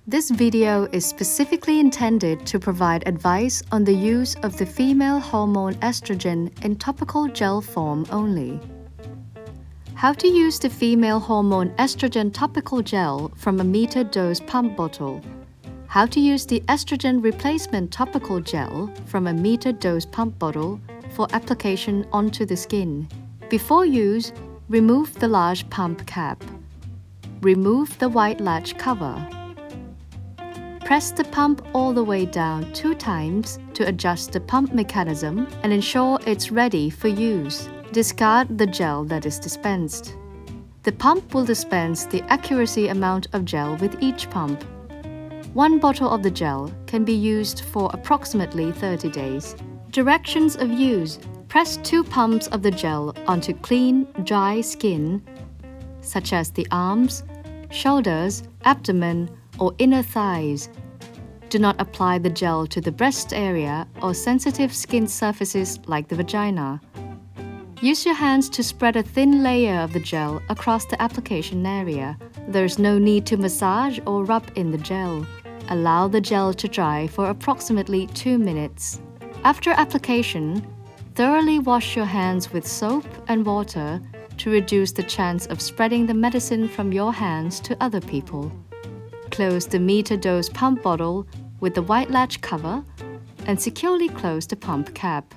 This video is specifically intended to provide advice on the use of the female hormone estrogen in topical gel form only. How to use the female hormone estrogen topical gel from a metered dose pump bottle. How to use the estrogen replacement topical gel from a metered dose pump bottle for application onto the skin. Before use, remove the large pump cap. Remove the white latch cover. Press the pump all the way down 2 times to adjust the pump mechanism and ensure it's ready for use. Discard the gel that is dispensed. The pump will dispense the accuracy amount of gel with each pump. 1 bottle of the gel can be used for approximately 30 days. Directions of use: press 2 pumps of the gel onto clean, dry skin, such as the arms, shoulders, abdomen, or inner thighs. Do not apply the gel to the breast area or sensitive skin surfaces like the vagina. Use your hands to spread a thin layer of the gel across the application area. There is no need to massage or rub in the gel. Allow the gel to dry for approximately 2 minutes. After application, thoroughly wash your hands with soap and water to reduce the chance of spreading the medicine from your hands to other people. Close the meter dose pump bottle with the white latch cover and securely close the pump cap.